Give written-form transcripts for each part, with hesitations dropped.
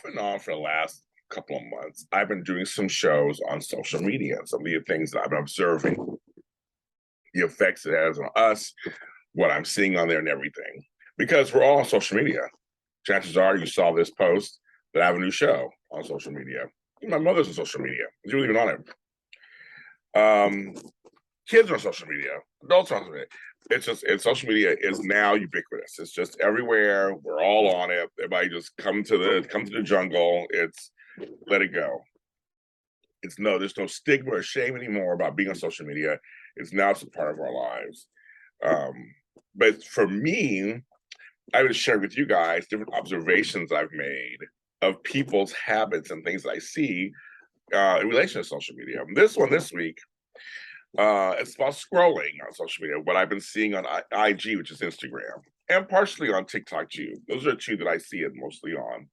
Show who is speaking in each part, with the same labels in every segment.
Speaker 1: And on for the last couple of months, I've been doing some shows on social media, some of the things that I've been observing, the effects it has on us, what I'm seeing on there, and everything. Because we're all on social media. Chances are you saw this post that I have a new show on social media. My mother's on social media. She wasn't even on it. Kids are on social media. Adults are on social media. It's social media is now ubiquitous. It's just everywhere. We're all on it. Everybody just come to the jungle. It's let it go. There's no stigma or shame anymore about being on social media. It's now some part of our lives. Um, but for me, I would share with you guys different observations I've made of people's habits and things that I see in relation to social media. This one this week, it's about scrolling on social media, what I've been seeing on IG, which is Instagram, and partially on TikTok too. Those are two that I see it mostly on.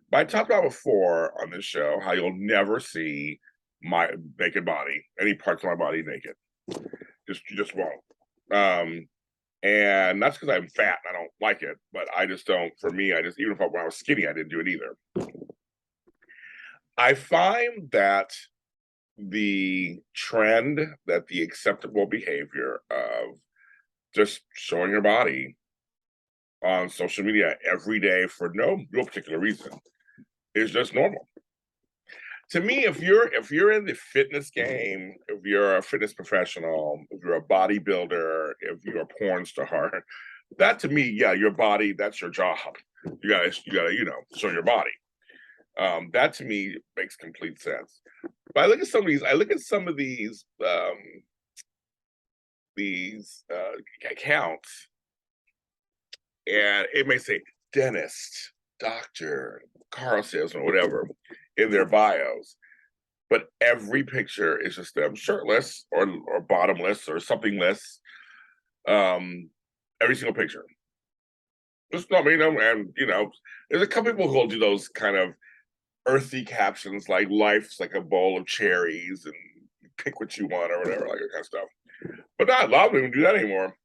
Speaker 1: But I talked about before on this show how you'll never see my naked body, any parts of my body naked. You just won't. And that's because I'm fat and I don't like it, but I just don't. For me, even when I was skinny, I didn't do it either. I find that the trend, that the acceptable behavior of just showing your body on social media every day for no real particular reason is just normal. To me, if you're in the fitness game, if you're a fitness professional, if you're a bodybuilder, if you're a porn star, that to me, yeah, your body, that's your job. You gotta, show your body. That to me makes complete sense. But I look at some of these accounts, and it may say dentist, doctor, car salesman, whatever, in their bios. But every picture is just them shirtless or bottomless or something less. Every single picture. Just not me, and there's a couple people who'll do those kind of earthy captions like "life's like a bowl of cherries" and "pick what you want" or whatever, like that kind of stuff. But not a lot of them even do that anymore,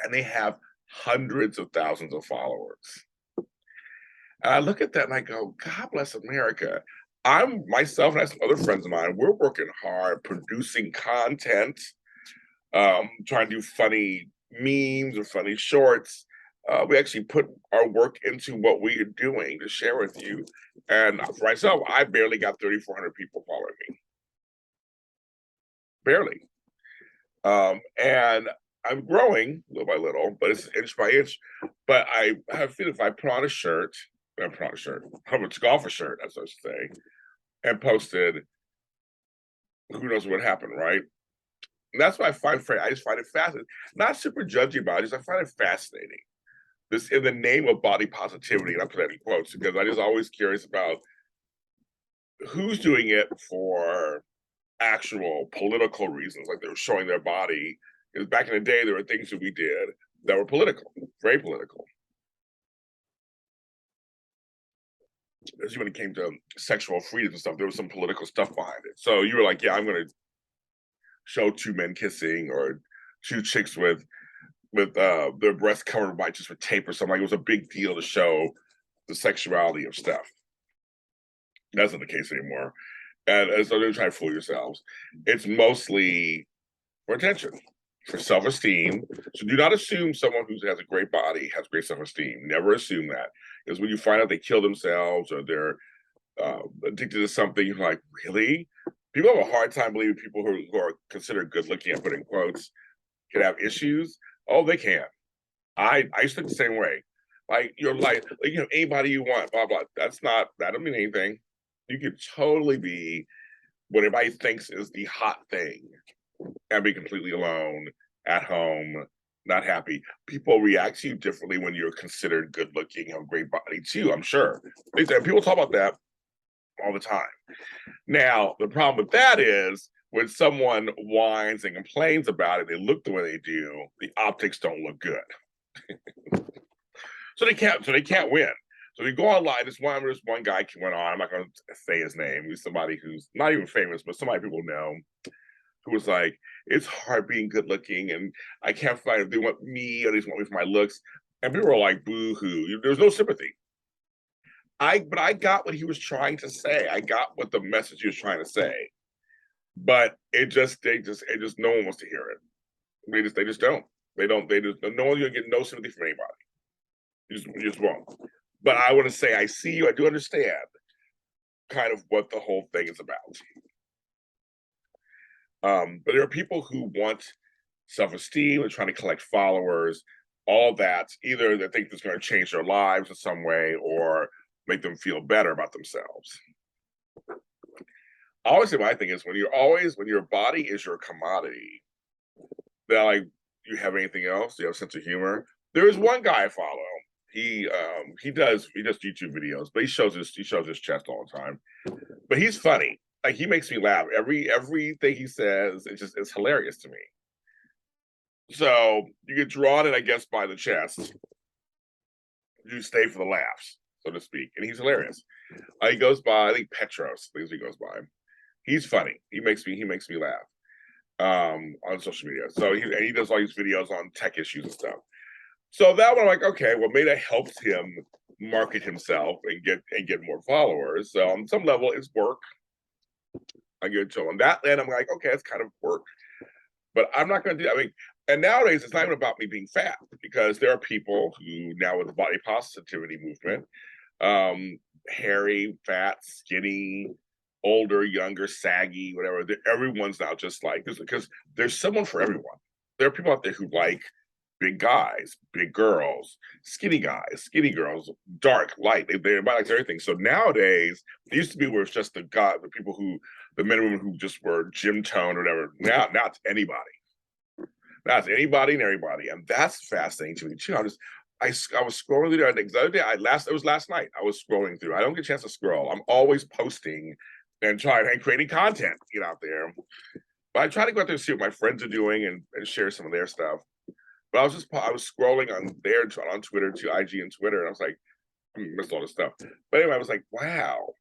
Speaker 1: and they have hundreds of thousands of followers. And I look at that and I go, God bless America. I'm myself and I have some other friends of mine. We're working hard producing content, trying to do funny memes or funny shorts. We actually put our work into what we are doing to share with you. And for myself, I barely got 3,400 people following me. Barely. And I'm growing little by little, but it's inch by inch. But I have feel if I put on a shirt, I'm a golfer shirt, as I say, and posted, who knows what happened, right? And that's what I just find it fascinating. Not super judgy about it, just I find it fascinating. This in the name of body positivity, and I put that in quotes because I just always curious about who's doing it for actual political reasons, like they were showing their body. Because back in the day, there were things that we did that were political, very political. Especially when it came to sexual freedom and stuff, there was some political stuff behind it. So you were like, yeah, I'm going to show two men kissing or two chicks with their breasts covered by just with tape or something. Like it was a big deal to show the sexuality of stuff. That's not the case anymore. And so don't try to fool yourselves. It's mostly for attention, for self-esteem. So do not assume someone who has a great body has great self-esteem. Never assume that. Because when you find out they kill themselves or they're addicted to something, you're like, really? People have a hard time believing people who are considered good looking, and put in quotes, can have issues. Oh, they can. I used to think the same way. Like you're like anybody you want, blah blah. That don't mean anything. You could totally be what everybody thinks is the hot thing and be completely alone at home, not happy. People react to you differently when you're considered good looking, have a great body too, I'm sure. People talk about that all the time. Now, the problem with that is when someone whines and complains about it, they look the way they do, the optics don't look good. So they can't win. So you go online. This one guy went on. I'm not going to say his name. He's somebody who's not even famous, but somebody people know, who was like, "It's hard being good looking, and I can't find if they want me or they just want me for my looks." And people were like, "Boo hoo!" There's no sympathy. but I got what he was trying to say. I got what the message he was trying to say. But it just no one wants to hear it. They just don't. They just no one's gonna get no sympathy from anybody. You just won't. But I want to say I see you. I do understand kind of what the whole thing is about. But there are people who want self-esteem and trying to collect followers, all that. Either they think it's going to change their lives in some way or make them feel better about themselves. I always say my thing is when your body is your commodity, that like you have anything else, you have a sense of humor. There is one guy I follow. He does YouTube videos, but he shows his chest all the time. But he's funny. Like he makes me laugh. Everything he says, it's hilarious to me. So you get drawn in, I guess, by the chest. You stay for the laughs, so to speak. And he's hilarious. He goes by, I think Petros, I think he goes by. He's funny. He makes me laugh on social media. So he does all these videos on tech issues and stuff. So that one, I'm like, okay, well, maybe that helps him market himself and get more followers. So on some level, it's work. I get to on that end. I'm like, okay, it's kind of work, but I'm not going to do. I mean, and nowadays it's not even about me being fat because there are people who now with the body positivity movement, hairy, fat, skinny, older, younger, saggy, whatever. Everyone's now just like this because there's someone for everyone. There are people out there who like big guys, big girls, skinny guys, skinny girls, dark, light. They like everything. So nowadays, it used to be where it's just the people the men and women who just were gym tone or whatever. Now it's anybody. Now it's anybody and everybody, and that's fascinating to me too. I was scrolling through the other day. It was last night. I was scrolling through. I don't get a chance to scroll. I'm always posting and trying and creating content. Get out there. But I try to go out there and see what my friends are doing and share some of their stuff. But I was scrolling on Twitter to IG and Twitter, and I was like, I missed all this stuff. But anyway, I was like, wow,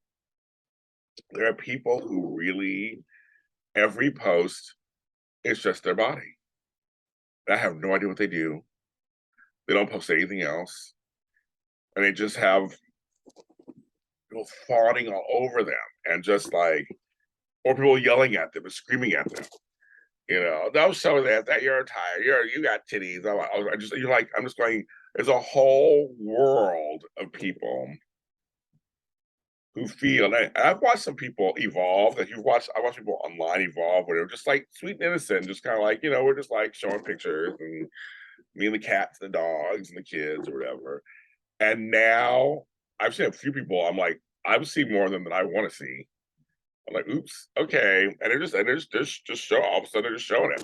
Speaker 1: there are people who really every post is just their body. I have no idea what they do. They don't post anything else, and they just have people fawning all over them, and just like, or people yelling at them and screaming at them. You know, don't show that you're tired. You got titties. I'm just going. There's a whole world of people who feel. And I've watched some people evolve. I watch people online evolve, where they're just like sweet and innocent, just kind of like we're just like showing pictures and me and the cats, and the dogs, and the kids, or whatever. And now I've seen a few people. I'm like, I've seen more of them than I want to see. I'm like, oops, okay, and they're just show all of a sudden they're just showing it.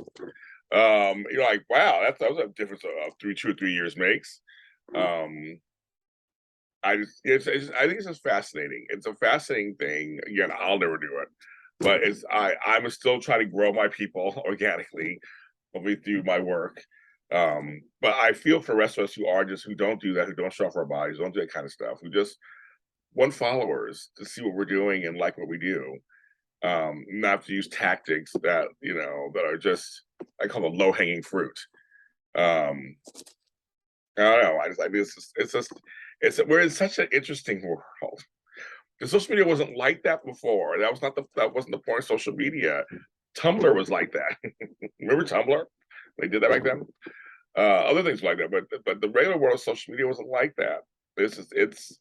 Speaker 1: You're like, wow, that was a difference of 2 or 3 years makes. I think it's just fascinating. It's a fascinating thing. Again, I'll never do it, but I'm still trying to grow my people organically, hopefully through my work. But I feel for the rest of us who don't do that, who don't show off our bodies, don't do that kind of stuff, who just want followers to see what we're doing and like what we do. Not to use tactics that that are just, I call them low hanging fruit. I don't know. We're in such an interesting world. The social media wasn't like that before. That wasn't the point of social media. Tumblr was like that. Remember Tumblr? They did that back then. Other things like that, but the regular world of social media wasn't like that. It's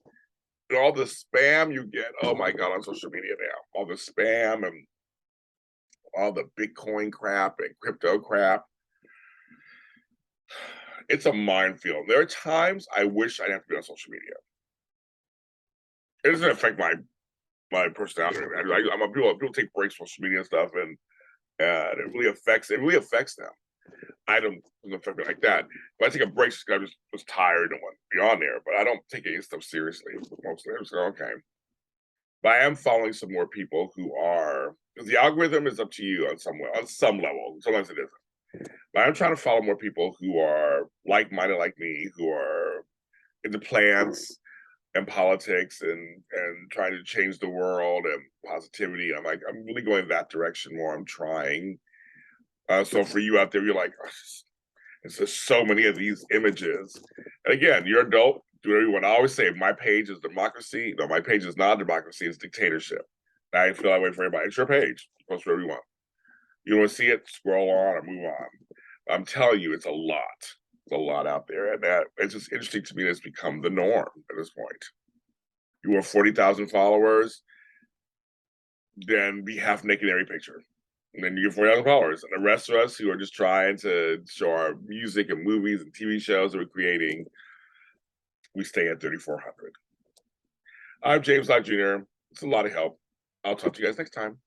Speaker 1: all the spam you get. Oh my god, on social media now, all the spam and all the Bitcoin crap and crypto crap. It's a minefield. There are times I wish I didn't have to be on social media. It doesn't affect my personality. I'm a people take breaks from social media and stuff, and it really affects them. I don't affect me like that. But I take a break because I just was tired and want to be on there. But I don't take any stuff seriously. Mostly, I just go, okay. But I am following some more people who are, because the algorithm is up to you on some level. Sometimes it isn't. But I'm trying to follow more people who are like-minded like me, who are into plants and politics and trying to change the world and positivity. I'm really going that direction more. I'm trying. So for you out there, you're like, oh, it's just so many of these images. And again, you're adult, Do whatever you want. I always say my page is democracy. No, my page is not democracy, it's dictatorship. I feel that way for everybody. It's your page. Post whatever you want. You want to see it, scroll on or move on. I'm telling you, it's a lot. It's a lot out there. And that it's just interesting to me that it's become the norm at this point. You want 40,000 followers, then be half naked in every picture. And then you get 40,000 followers. And the rest of us who are just trying to show our music and movies and TV shows that we're creating, we stay at 3,400. I'm James Lott Jr. It's a lot of help. I'll talk to you guys next time.